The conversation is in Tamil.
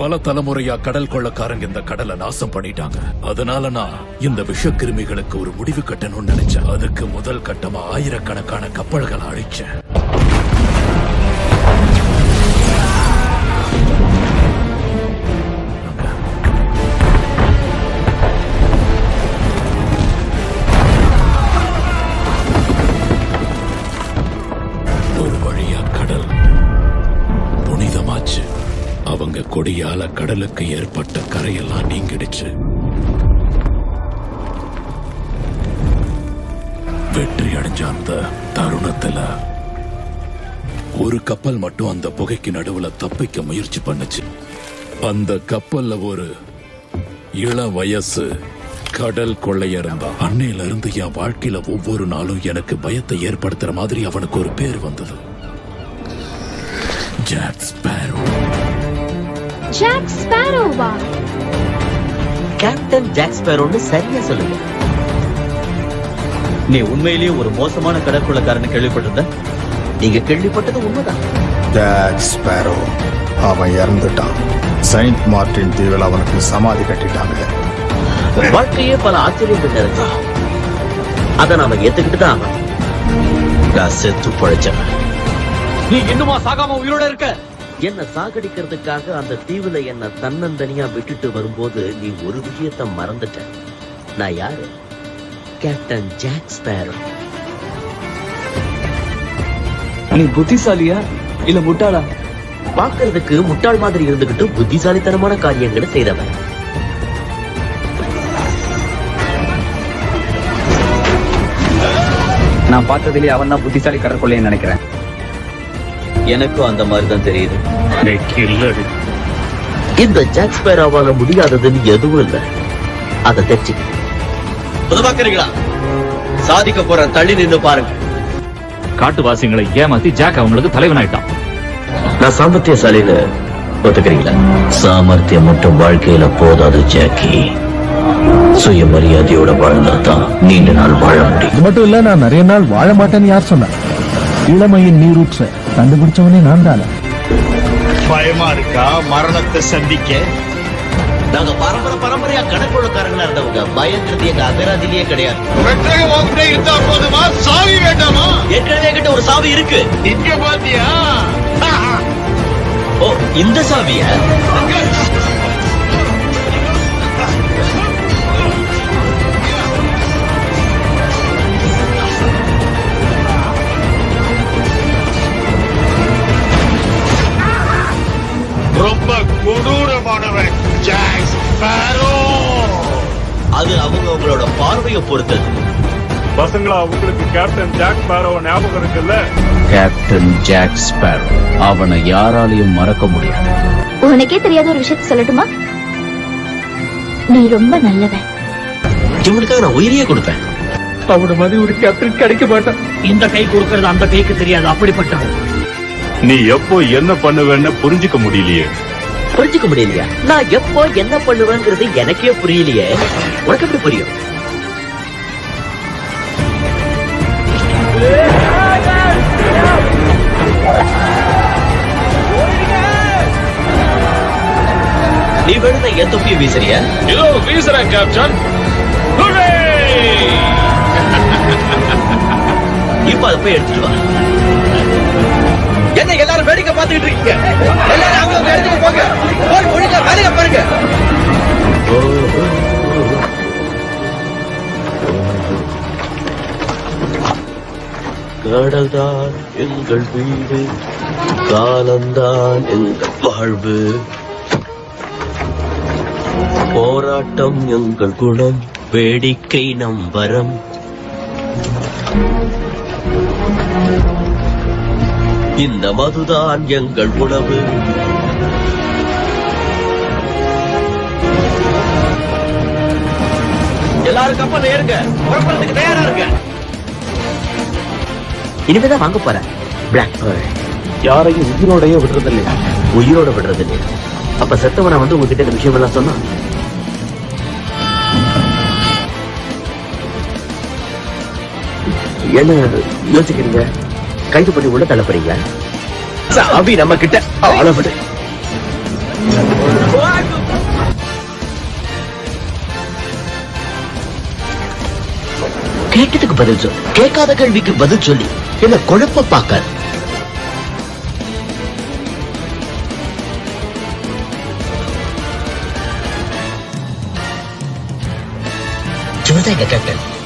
பல தலைமுறையா கடல் கொள்ளக்காரங்க இந்த கடலை நாசம் பண்ணிட்டாங்க. அதனால நான் இந்த விஷக்கிருமிகளுக்கு ஒரு முடிவு கட்டணும்னு நினைச்சேன். அதுக்கு முதல் கட்டமா ஆயிரக்கணக்கான கப்பல்களை அழிச்சேன். ஒரு வழியா கடல் புனிதமாச்சு. அவங்க கொடியால கடலுக்கு ஏற்பட்ட கரையெல்லாம் நீங்கிடுச்சு. வெற்றி அடைஞ்ச அந்த தருணத்துல ஒரு கப்பல் மட்டும் அந்த புகைக்கு நடுவுல தப்பிக்க முயற்சி பண்ணுச்சு. அந்த கப்பல்ல ஒரு இள வயசு கடல் கொள்ளையர் இருந்தான். அன்னையில இருந்து என் வாழ்க்கையில ஒவ்வொரு நாளும் எனக்கு பயத்தை ஏற்படுத்துற மாதிரி அவனுக்கு ஒரு பேர் வந்தது. Jack Sparrow. ஜாக் ஸ்பேரோவா? கேப்டன் ஜாக் ஸ்பேரோன்னு சரியா சொல்லுங்க. நீ உண்மையிலேயே ஒரு மோசமான கடற்கொள்ளக்காரன்னு கேள்விப்பட்டிருந்த? நீங்க கேள்விப்பட்டது உண்மைதான். ஜாக் ஸ்பேரோ அவன் இறந்துட்டான். செயின்ட் மார்டின் தீவில் அவனுக்கு சமாதி கட்டிட்டாங்க. வாழ்க்கையே பல ஆச்சரியங்கள் நிறைஞ்சு அதை நாம ஏத்துக்கிட்டு தான் நான் செத்து பழைச்சவன். நீ இன்னுமா சாகாம உயிரோட இருக்க? என்ன சாகடிக்கிறதுக்காக அந்த தீவுல என்ன தன்னந்தனியா விட்டுட்டு வரும்போது நீ ஒரு விஷயத்தை மறந்துட்ட. நான் யாரு? Captain Jack Sparrow. நீ புத்திசாலியா இல்ல முட்டாளா? பாக்குறதுக்கு முட்டாள் மாதிரி இருந்துகிட்டு புத்திசாலித்தனமான காரியங்களை செய்தவன். நான் பார்த்ததிலே அவன் தான் புத்திசாலி கடற்கொள்ளைன்னு நினைக்கிறேன். எனக்கும் அந்த மாதிரிதான் தெரியுது. இந்த ஜாக் ஸ்பேரோவால முடியாததுன்னு எதுவும் இல்ல. அதை தெரிஞ்சுக்க புதுபாக்கிறீங்களா? சாதிக்க போற தள்ளி நின்று பாருங்க. காட்டுவாசிகளை ஏமாத்தி ஜாக் அவங்களுக்கு தலைவனாயிட்டான். நான் சாமர்த்தியசாலின்னு ஒத்துக்கிறீங்களா? சாமர்த்தியம் மட்டும் வாழ்க்கையில போதாது ஜாக்கி. சுயமரியாதையோட வாழ்ந்தாதான் நீண்ட நாள் வாழ முடியும். இது மட்டும் இல்ல, நான் நிறைய நாள் வாழ மாட்டேன்னு யார் சொன்ன? இளமையின் நீரூற்ற கண்டுபிடிச்சவனே நான் தானே. பயமா இருக்கா மரணத்தை சந்திக்க? நாங்க பரம்பரையா கடற்கொள்ளக்காரங்களா இருந்தவங்க. பயங்கிறது எங்க அகராதிலேயே கிடையாது. சாவி வேண்டாமா? ஏற்கனவே கிட்ட ஒரு சாவி இருக்கு. இங்க பாத்தியா? ஓ, இந்த சாவிய ரொம்ப கொடூரமானவன் ஜாக் ஸ்பேரோ. அது அவங்களோட பார்வையை பொறுத்தது. பசங்களா, உங்களுக்கு கேப்டன் ஜாக் ஸ்பேரோ ஞாபகம் இருக்குல்ல? கேப்டன் ஜாக் ஸ்பேரோ அவனை யாராலையும் மறக்க முடியாது. உனக்கே தெரியாத ஒரு விஷயத்தை சொல்லட்டுமா? நீ ரொம்ப நல்லவன். இவனுக்காக நான் உயிரியே கொடுப்பேன். அவன மாதிரி ஒரு கேப்டன் கிடைக்க மாட்டான். இந்த கை கொடுக்கறது அந்த கைக்கு தெரியாது. அப்படிப்பட்டவன். நீ எப்போ என்ன பண்ணுவேன்னு புரிஞ்சுக்க முடியலையே. புரிஞ்சுக்க முடியலையா? நான் எப்போ என்ன பண்ணுவேங்கிறது எனக்கே புரியலையே. உனக்கு எப்படி புரியும்? நீ விழுந்த என் தொப்பியை வீசுறியா? இதோ வீசுறேன் கேப்டன். இப்ப அதை போய் எடுத்துட்டு வா. என்ன எல்லாரும் வேடிக்கை பார்த்துட்டு இருக்கீங்க? எல்லாரும் அவங்க இடத்துக்கு போங்க. போய் ஒழுங்கா வேலையை பாருங்க. கடல்தான் எங்கள் வீடு, காலம்தான் எங்கள் வாழ்வு, போராட்டம் எங்கள் குணம், வேடிக்கை நம் வரம். இந்த மதுதான் எங்கள் உணவு. எல்லாரும் கப்பல் ஏறுங்க. புறப்படுறதுக்கு தயாரா இருங்க. இனிமேதான் வாங்க போறேன். பிளாக் பேர்ட் யாரையும் உயிரோடையே விடுறது இல்லையா? உயிரோட விடுறது இல்லையா? அப்ப செத்தவனை வந்து உங்ககிட்ட இந்த விஷயம் எல்லாம் சொன்னா என்ன யோசிக்கிறீங்க? கைது பண்ணி உள்ள தள்ளப்படுறீங்களா? சாவி நம்ம கிட்ட. அளவிடு. கேட்டதுக்கு பதில் சொல். கேட்காத கேள்விக்கு பதில் சொல்லி என்ன குழப்ப பார்க்காது. இவர்தான் எங்க கேப்டன்.